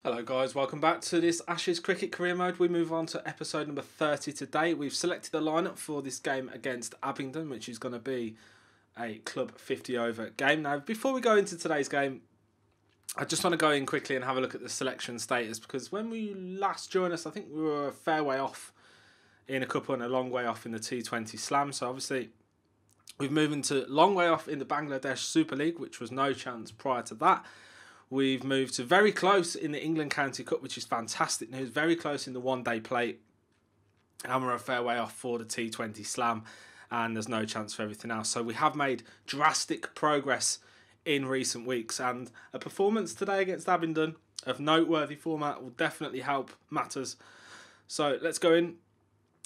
Hello guys, welcome back to this Ashes Cricket Career Mode. We move on to episode number 30 today. We've selected the lineup for this game against Abingdon, which is going to be a club 50 over game. Now, before we go into today's game, I just want to go in quickly and have a look at the selection status, because when we last joined us, I think we were a fair way off in a couple and a long way off in the T20 Slam. So obviously we've moved into long way off in the Bangladesh Super League, which was no chance prior to that. We've moved to very close in the England County Cup, which is fantastic news. Very close in the one-day plate. And we're a fair way off for the T20 Slam. And there's no chance for everything else. So we have made drastic progress in recent weeks. And a performance today against Abingdon of noteworthy format will definitely help matters. So let's go in.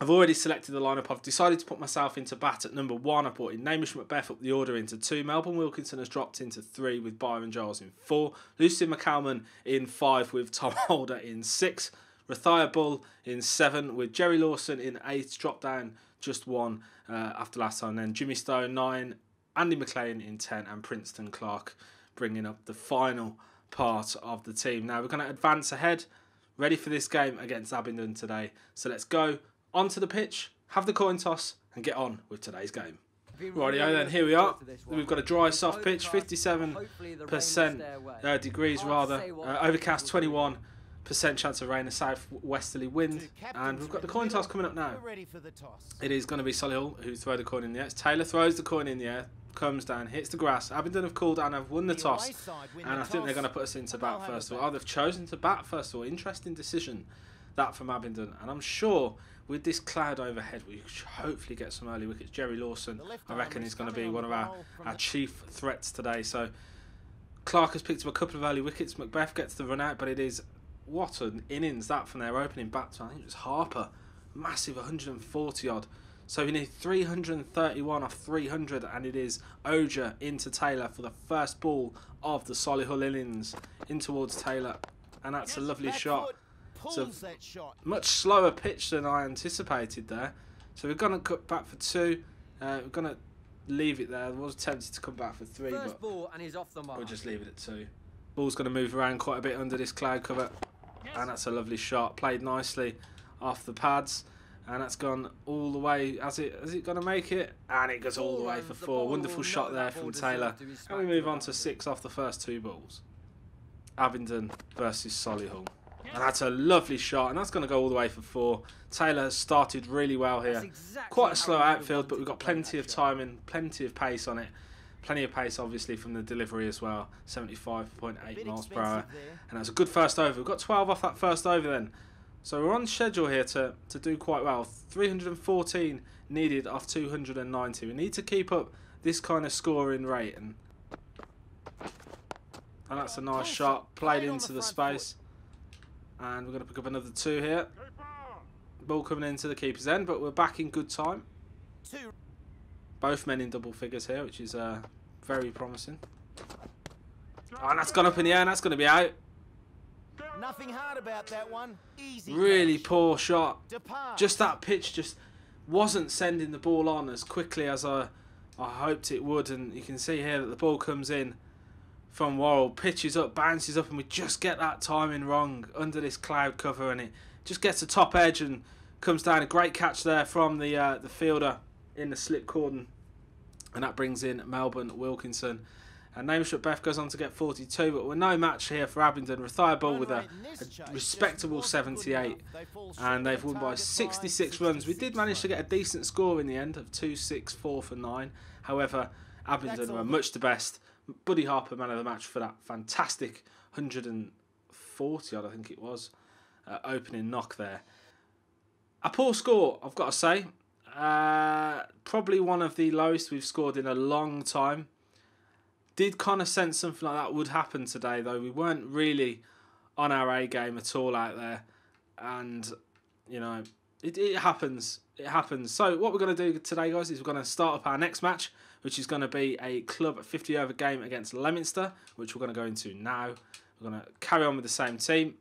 I've already selected the lineup. I've decided to put myself into bat at number 1. I brought in Hamish Macbeth up the order into 2. Melbourne Wilkinson has dropped into 3 with Byron Giles in 4. Lucian McCalman in 5 with Tom Holder in 6. Rathia Bull in 7 with Jerry Lawson in 8. Dropped down just 1 after last time. Then Jimmy Stone 9. Andy McLean in 10. And Princeton Clark bringing up the final part of the team. Now we're going to advance ahead. Ready for this game against Abingdon today. So let's go onto the pitch, have the coin toss, and get on with today's game. Rightio then, here we are. We've got a dry, soft pitch, 57% degrees rather, overcast 21% chance of rain, a south-westerly wind, and we've got the coin toss coming up now. It is going to be Solihull who throw the coin in the air. Taylor throws the coin in the air, comes down, hits the grass. Abingdon have called and have won the toss, and I think they're going to put us into bat first of all. Oh, they've chosen to bat first of all. Interesting decision that from Abingdon, and I'm sure with this cloud overhead we should hopefully get some early wickets. Jerry Lawson, I reckon, is going to be one of our chief threats today. So Clark has picked up a couple of early wickets. Macbeth gets the run out, but it is, what an innings that from their opening batsman. I think it was Harper, massive 140 odd. So we need 331 off 300, and it is Oja into Taylor for the first ball of the Solihull innings in towards Taylor, and that's a lovely shot. So much slower pitch than I anticipated there. So we're going to cut back for 2. We're going to leave it there. I was tempted to come back for 3, but we'll just leave it at 2. Ball's going to move around quite a bit under this cloud cover. And that's a lovely shot. Played nicely off the pads. And that's gone all the way. Is it going to make it? And it goes all the way for 4. Wonderful shot there from Taylor. And we move on to 6 off the first 2 balls. Abingdon versus Solihull. And that's a lovely shot, and that's going to go all the way for 4. Taylor has started really well here. Quite a slow outfield, but we've got plenty of timing, plenty of pace on it. Plenty of pace, obviously, from the delivery as well. 75.8 miles per hour. And that's a good first over. We've got 12 off that first over then. So we're on schedule here to do quite well. 314 needed off 290. We need to keep up this kind of scoring rate. And that's a nice shot. Played into the space. And we're going to pick up another 2 here. Ball coming into the keeper's end, but we're back in good time. Both men in double figures here, which is very promising. Oh, and that's gone up in the air, and that's going to be out. Nothing hard about that one. Easy. Really poor shot. Just that pitch just wasn't sending the ball on as quickly as I hoped it would. And you can see here that the ball comes in from Worrell, pitches up, bounces up, and we just get that timing wrong under this cloud cover, and it just gets a top edge and comes down. A great catch there from the fielder in the slip cordon, and that brings in Melbourne Wilkinson. And Hamish Macbeth goes on to get 42, but we're no match here for Abingdon. Rathia Bull with a respectable 78, and they've won by 66 runs. We did manage to get a decent score in the end of 2-6-4 for 9. However, Abingdon were much the best. Buddy Harper, man of the match for that fantastic 140 odd, I think it was, opening knock there. A poor score, I've got to say. Probably one of the lowest we've scored in a long time. Did kind of sense something like that would happen today, though. We weren't really on our A game at all out there. And, you know, it happens. It happens. So what we're going to do today, guys, is we're going to start up our next match, which is going to be a club 50 over game against Leominster, which we're going to go into now. We're going to carry on with the same team,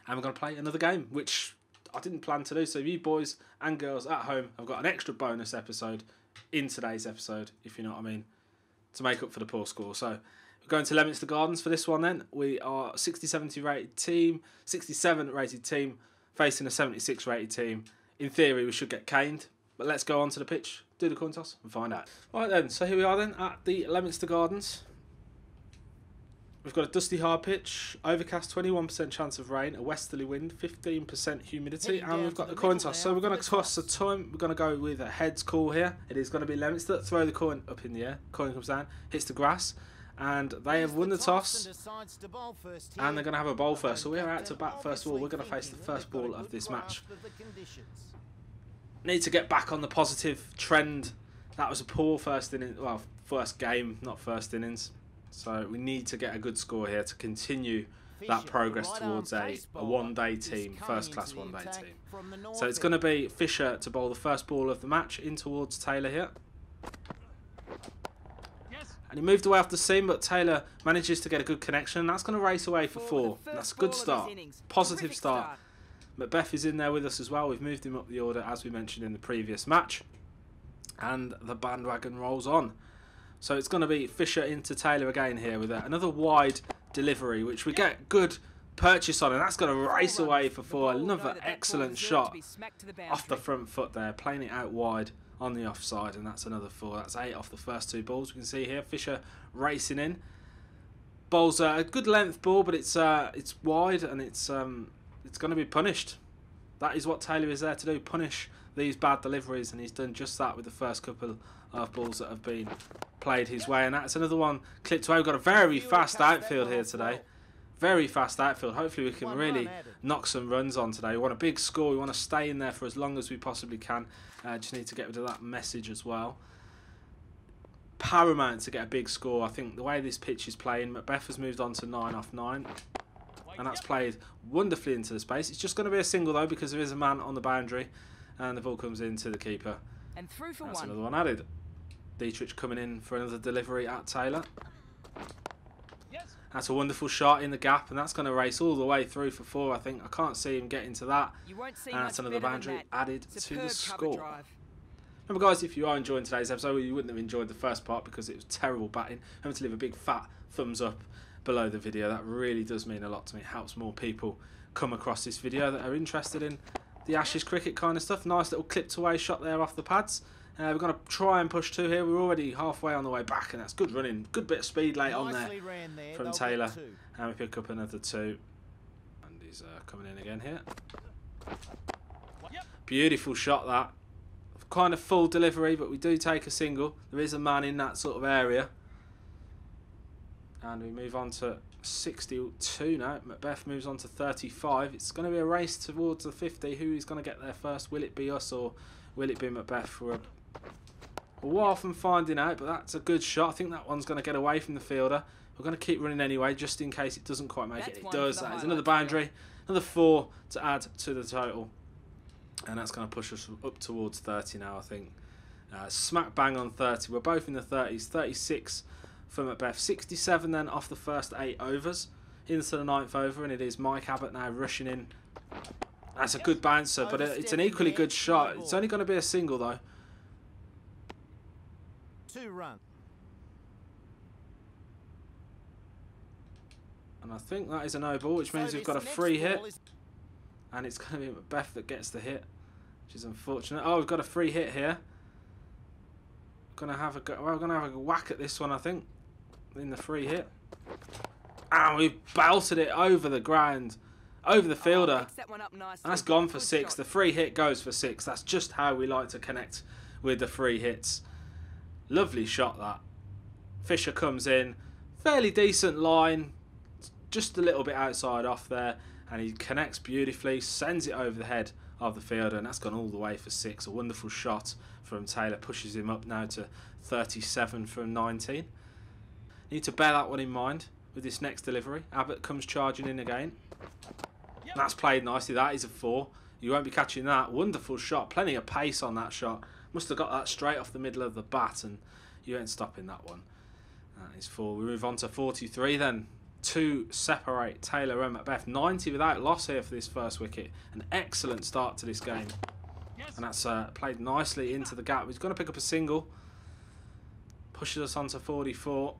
and we're going to play another game, which I didn't plan to do. So you boys and girls at home have got an extra bonus episode in today's episode, if you know what I mean, to make up for the poor score. So we're Going to Leominster Gardens for this one then. We are 67 rated team, facing a 76 rated team. In theory, we should get caned, but let's go on to the pitch, do the coin toss and find out. Right then, so here we are then at the Leominster Gardens. We've got a dusty hard pitch, overcast, 21% chance of rain, a westerly wind, 15% humidity, and we've got the coin toss. So we're going to toss the time. We're going to go with a heads call here. It is going to be Leominster. Throw the coin up in the air. Coin comes down, hits the grass, and they have won the toss. And they're going to have a bowl first. So we're out to bat first of all. We're going to face the first ball of this match. Need to get back on the positive trend. That was a poor first inning. Well, first game, not first innings. So we need to get a good score here to continue that progress towards a one-day team, first-class one-day team. So it's going to be Fisher to bowl the first ball of the match in towards Taylor here. And he moved away off the seam, but Taylor manages to get a good connection. That's going to race away for 4. That's a good start. Positive start. Macbeth is in there with us as well. We've moved him up the order as we mentioned in the previous match. And the bandwagon rolls on. So it's going to be Fisher into Taylor again here with another wide delivery, which we get good purchase on, and that's going to race away for 4. Another excellent shot off the front foot there, playing it out wide on the offside, and that's another 4. That's 8 off the first 2 balls. We can see here Fisher racing in. Bowls a good length ball, but it's wide, and it's going to be punished. That is what Taylor is there to do, punish these bad deliveries, and he's done just that with the first couple of balls that have been played his way. And that's another one clipped away. We've got a very fast outfield here today. Very fast outfield. Hopefully we can really knock some runs on today. We want a big score. We want to stay in there for as long as we possibly can. Just need to get rid of that message as well. Paramount to get a big score. I think the way this pitch is playing, Macbeth has moved on to 9 off 9. And that's played wonderfully into the space. It's just going to be a single though, because there is a man on the boundary. And the ball comes into the keeper. And through for that's 1. Another one added. Dietrich coming in for another delivery at Taylor. That's a wonderful shot in the gap, and that's going to race all the way through for 4, I think. I can't see him getting to that. And that's another boundary added to the score. Remember, guys, if you are enjoying today's episode, you wouldn't have enjoyed the first part because it was terrible batting. Remember to leave a big fat thumbs up below the video. That really does mean a lot to me. It helps more people come across this video that are interested in the Ashes cricket kind of stuff. Nice little clipped away shot there off the pads. We're going to try and push 2 here. We're already halfway on the way back, and that's good running. Good bit of speed late on there from Taylor. And we pick up another 2. And he's coming in again here. Beautiful shot that. Kind of full delivery, but we do take a single. There is a man in that sort of area. And we move on to 62 now. Macbeth moves on to 35. It's going to be a race towards the 50. Who is going to get there first? Will it be us or will it be Macbeth? We're a while from finding out, but that's a good shot. I think that one's going to get away from the fielder. We're going to keep running anyway, just in case it doesn't quite make it. It does. That is another boundary. Another 4 to add to the total. And that's going to push us up towards 30 now, I think. Smack bang on 30. We're both in the 30s. 36 for Macbeth. 67 then off the first 8 overs. Into the 9th over, and it is Mike Abbott now rushing in. That's a good bouncer, but it's an equally good shot. It's only going to be a single, though. 2 runs. And I think that is a no ball, which means we've got a free hit. And it's going to be Macbeth that gets the hit, which is unfortunate. Oh, we've got a free hit here. We're going to have a whack at this one, I think, in the free hit. And we belted it over the ground, over the fielder. And that's gone for 6. The free hit goes for 6. That's just how we like to connect with the free hits. Lovely shot that. Fisher comes in, fairly decent line, just a little bit outside off there. And he connects beautifully, sends it over the head of the fielder, and that's gone all the way for 6. A wonderful shot from Taylor, pushes him up now to 37 from 19. Need to bear that one in mind with this next delivery. Abbott comes charging in again. That's played nicely. That is a 4. You won't be catching that. Wonderful shot. Plenty of pace on that shot. Must have got that straight off the middle of the bat, and you ain't stopping that one. That is 4. We move on to 43 then. 2 separate Taylor and Macbeth. 90 without loss here for this first wicket. An excellent start to this game. And that's played nicely into the gap. He's going to pick up a single. Pushes us on to 44.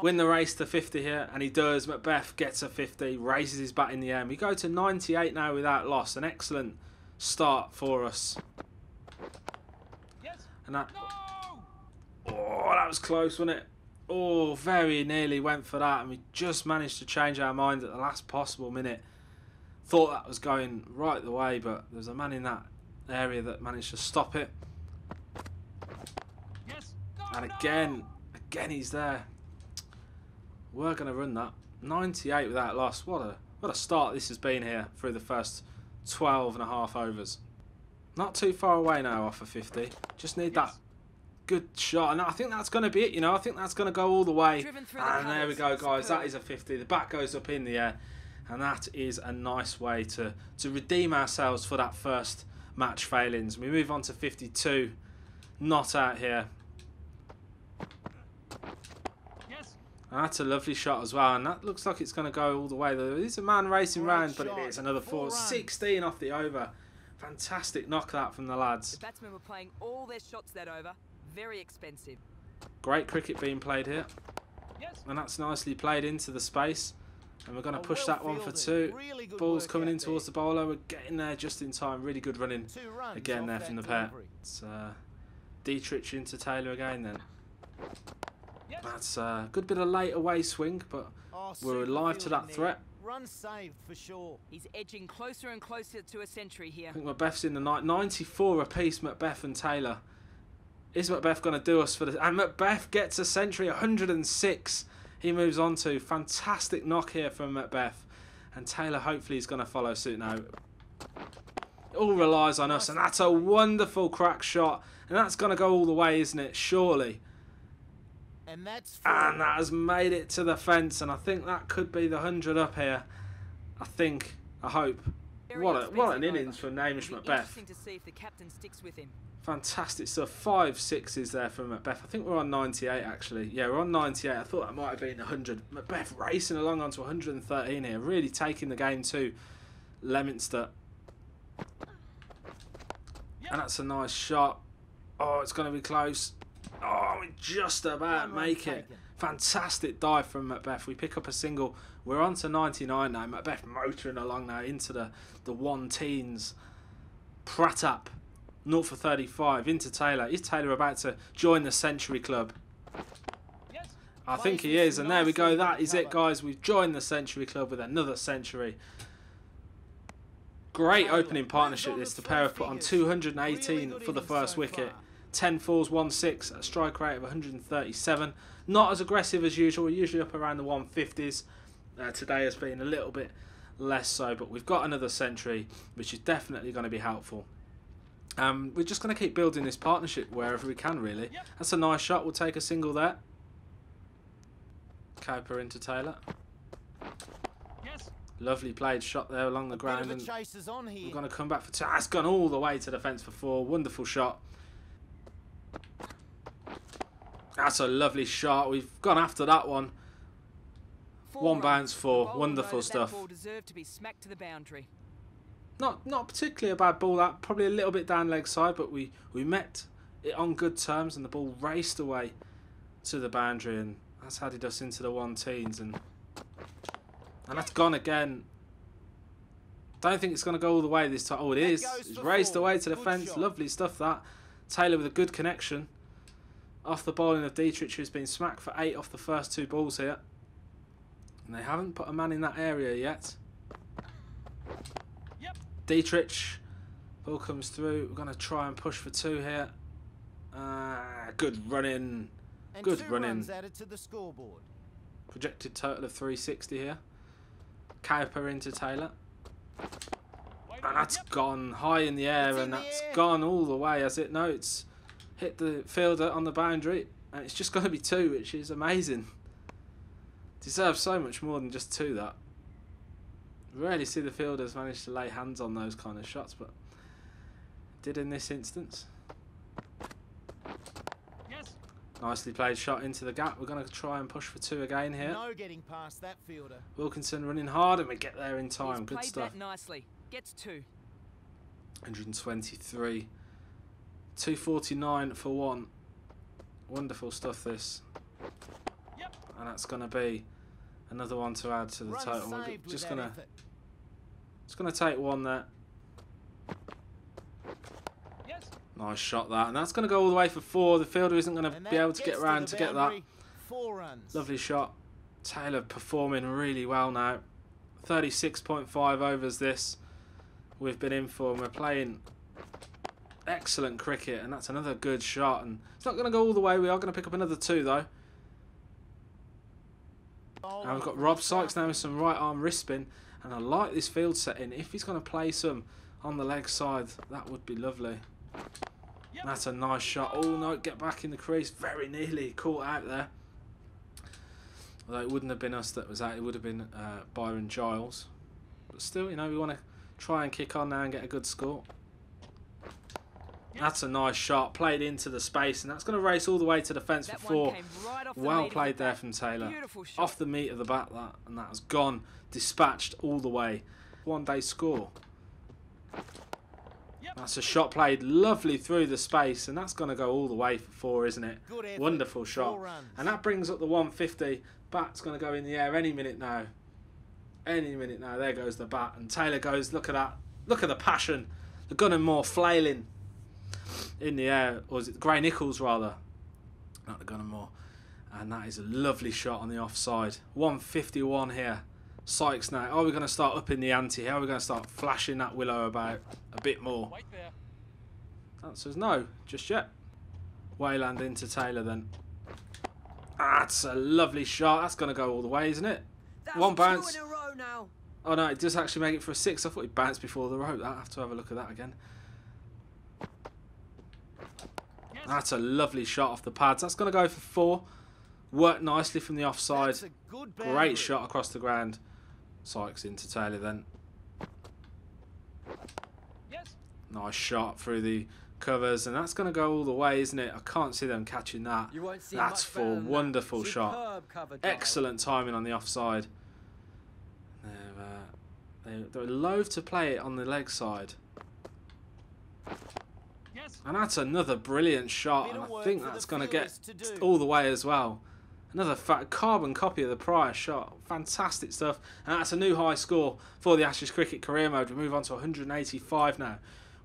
win the race to 50 here, and he does. Macbeth gets a 50, raises his bat in the air. We go to 98 now without loss. An excellent start for us. And that, oh, that was close, wasn't it? Oh, very nearly went for that, and we just managed to change our mind at the last possible minute. Thought that was going right the way, but there's a man in that area that managed to stop it. And again he's there. We're going to run that. 98 without loss. What a start this has been here through the first 12 and a half overs. Not too far away now off of 50. Just need that good shot. And I think that's going to be it, you know. I think that's going to go all the way. And there we go, guys. That is a 50. The bat goes up in the air. And that is a nice way to redeem ourselves for that first match failings. We move on to 52. Not out here. And that's a lovely shot as well, and that looks like it's going to go all the way. There is a man racing round, but it is another 4. 16 off the over. Fantastic knock that from the lads. The batsmen were playing all their shots that over. Very expensive. Great cricket being played here. And that's nicely played into the space. And we're going to push that one for 2. Ball's coming in towards the bowler. We're getting there just in time. Really good running again there from the pair. It's Dietrich into Taylor again then. That's a good bit of late away swing, but we're alive to that threat. Run saved for sure. He's edging closer and closer to a century here. I think Macbeth's in the night. 94 apiece, Macbeth and Taylor. Is Macbeth going to do us for this? And Macbeth gets a century, 106. He moves on to. Fantastic knock here from Macbeth. And Taylor hopefully is going to follow suit now. It all relies on us, and that's a wonderful crack shot. And that's going to go all the way, isn't it? Surely. And that has made it to the fence, and I think that could be the 100 up here. I hope. What an innings from Hamish Macbeth. To see if the captain sticks with him. Fantastic stuff. 5 6s there from Macbeth. I think we're on 98 actually. Yeah, we're on 98. I thought that might have been 100. Macbeth racing along onto 113 here, really taking the game to Leominster. And that's a nice shot. Oh, it's going to be close. Oh, we just about make it. Fantastic dive from Macbeth. We pick up a single. We're on to 99 now. Macbeth motoring along now into the 1 teens. Pratap, 0 for 35 into Taylor. Is Taylor about to join the Century Club? I think he is. And there we go. That is it, guys. We've joined the Century Club with another century. Great opening partnership this. The pair have put on 218 for the first wicket. 10 fours, 1 6, a strike rate of 137. Not as aggressive as usual. We're usually up around the 150s. Today has been a little bit less so, but we've got another century, which is definitely going to be helpful. We're just going to keep building this partnership wherever we can, really. That's a nice shot. We'll take a single there. Cowper into Taylor. Lovely played shot there along the ground. And we're going to come back for 2. That's gone all the way to the fence for 4. Wonderful shot. That's a lovely shot. We've gone after that one. 1 bounce, 4. Wonderful stuff. Ball deserved to be smacked to the boundary. Not particularly a bad ball. That probably a little bit down leg side, but we met it on good terms, and the ball raced away to the boundary, and that's headed us into the 1 teens, and that's gone again. Don't think it's going to go all the way this time. Oh, it is. It's raced away to the fence. Lovely stuff that. Taylor with a good connection. Off the bowling of Dietrich, who's been smacked for 8 off the first 2 balls here. And they haven't put a man in that area yet. Dietrich. Ball comes through. We're going to try and push for 2 here. Good running. Good running. Added to the scoreboard. Projected total of 360 here. Cowper into Taylor. And that's gone high in the air, and that's gone all the way, has it? No, it's hit the fielder on the boundary, and it's just going to be 2, which is amazing. Deserves so much more than just 2, that. Rarely see the fielders manage to lay hands on those kind of shots, but did in this instance. Nicely played shot into the gap. We're going to try and push for 2 again here. No getting past that fielder. Wilkinson running hard, and we get there in time. Good stuff. That nicely. Gets 2. 123. 249 for 1. Wonderful stuff, this. And that's going to be another one to add to the total. We're just going to take one there. Yes. Nice shot that. And that's going to go all the way for 4. The fielder isn't going to be able to get around to get that. 4 runs. Lovely shot. Taylor performing really well now. 36.5 overs this we've been in for, and we're playing excellent cricket, and that's another good shot, and it's not going to go all the way. We are going to pick up another 2 though. And we've got Rob Sykes now with some right arm wrist spin, and I like this field setting. If he's going to play some on the leg side, that would be lovely. Yep. That's a nice shot. Oh no, get back in the crease. Very nearly caught out there. Although it wouldn't have been us that was out, it would have been Byron Giles. But still, you know, we want to try and kick on now and get a good score. That's a nice shot, played into the space, and that's going to race all the way to the fence for 4. Well played there from Taylor. Off the meat of the bat, and that has gone, dispatched all the way. 1-day score. That's a shot played lovely through the space, and that's going to go all the way for 4, isn't it? Wonderful shot. And that brings up the 150. Bat's going to go in the air any minute now. Any minute now. There goes the bat, and Taylor goes, look at that. Look at the passion. The Gunnermore flailing in the air, or is it Gray Nichols rather, not the Gunnermore, and that is a lovely shot on the offside. 151 here. Sykes now. Are we going to start up in the ante? How are we going to start flashing that willow about a bit more? Answer is no, just yet. Wayland into Taylor then. That's a lovely shot. That's going to go all the way, isn't it? That's 1 bounce. 2 in a row now. Oh no, it does actually make it for a 6. I thought he bounced before the rope. I have to have a look at that again. That's a lovely shot off the pads. That's going to go for 4. Worked nicely from the offside. Great shot across the ground. Sykes into Taylor then. Nice shot through the covers, and that's going to go all the way, isn't it? I can't see them catching that. That's 4. Wonderful shot. Excellent timing on the offside. They're loath to play it on the leg side. And that's another brilliant shot, and I think that's going to get all the way as well. Another carbon copy of the prior shot. Fantastic stuff. And that's a new high score for the Ashes Cricket career mode. We move on to 185 now.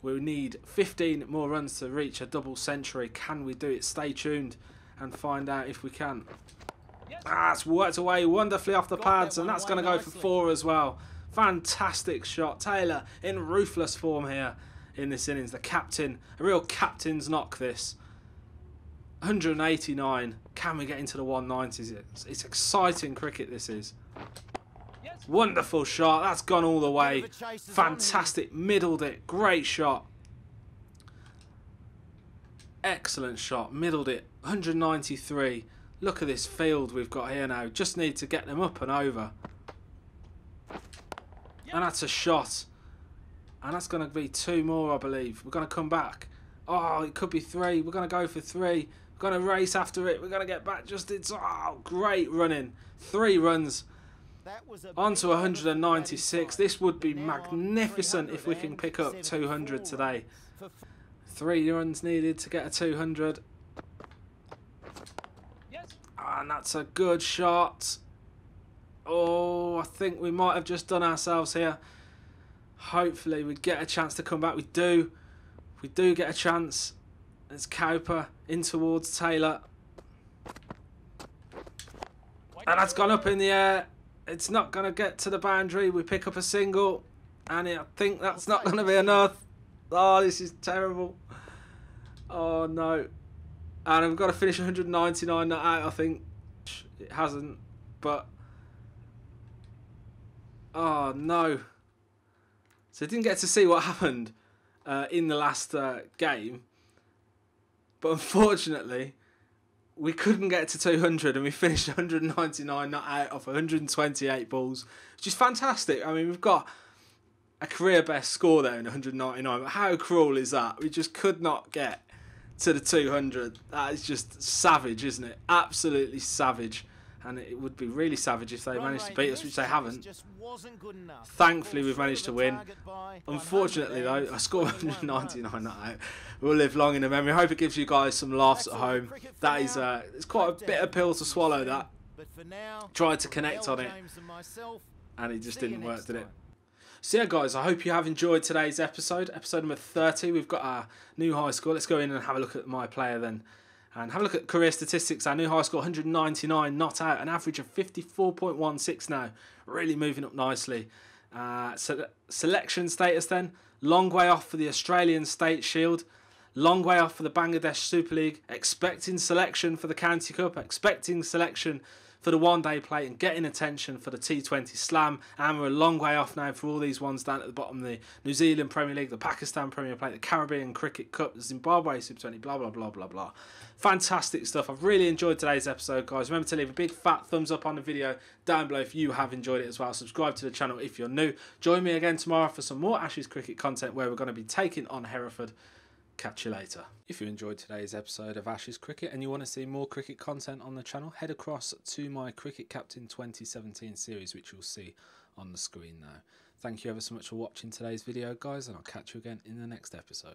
We need 15 more runs to reach a double century. Can we do it? Stay tuned and find out if we can. It's worked away wonderfully off the pads, and that's going to go for 4 as well. Fantastic shot. Taylor in ruthless form here in this innings. The captain, a real captain's knock this. 189. Can we get into the 190s? It's exciting cricket, this is. Wonderful shot. That's gone all the way. Fantastic. Middled it. Great shot. Excellent shot. Middled it. 193. Look at this field we've got here now. Just need to get them up and over. And that's a shot. And that's going to be 2 more, I believe. We're going to come back. Oh, it could be 3. We're going to go for 3. We're going to race after it. We're going to get back just in. Oh, great running. 3 runs. On to 196. This would be magnificent if we can pick up 200 today. 3 runs needed to get a 200. And that's a good shot. Oh, I think we might have just done ourselves here. Hopefully we get a chance to come back. We do. We do get a chance. It's Cowper in towards Taylor. And that's gone up in the air. It's not going to get to the boundary. We pick up a single. And I think that's not going to be enough. Oh, this is terrible. Oh, no. And we've got to finish 199 not out, I think. It hasn't. But... oh, no. So I didn't get to see what happened in the last game. But unfortunately, we couldn't get to 200 and we finished 199 not out off 128 balls, which is fantastic. I mean, we've got a career best score there in 199, but how cruel is that? We just could not get to the 200. That is just savage, isn't it? Absolutely savage. And it would be really savage if they managed to beat us, which they haven't. Thankfully, we've managed to win. Unfortunately, though, I scored 199 not out. We'll live long in the memory. I hope it gives you guys some laughs at home. That is, it's quite a bitter pill to swallow, that. But for now, tried to connect on it, and it just didn't work, did it? So yeah, guys, I hope you have enjoyed today's episode number 30. We've got our new high score. Let's go in and have a look at my player then, and have a look at career statistics. Our new high score, 199, not out, an average of 54.16 now. Really moving up nicely. Selection status then, long way off for the Australian State Shield, long way off for the Bangladesh Super League, expecting selection for the County Cup, expecting selection for the one-day plate, and getting attention for the T20 Slam. And we're a long way off now for all these ones down at the bottom: the New Zealand Premier League, the Pakistan Premier Plate, the Caribbean Cricket Cup, the Zimbabwe Super 20, blah blah blah blah blah. Fantastic stuff. I've really enjoyed today's episode, guys. Remember to leave a big fat thumbs up on the video down below if you have enjoyed it as well. Subscribe to the channel if you're new. Join me again tomorrow for some more Ashes cricket content, where we're going to be taking on Hereford. Catch you later. If you enjoyed today's episode of Ashes Cricket and you want to see more cricket content on the channel, head across to my Cricket Captain 2017 series, which you'll see on the screen now. Thank you ever so much for watching today's video, guys, and I'll catch you again in the next episode.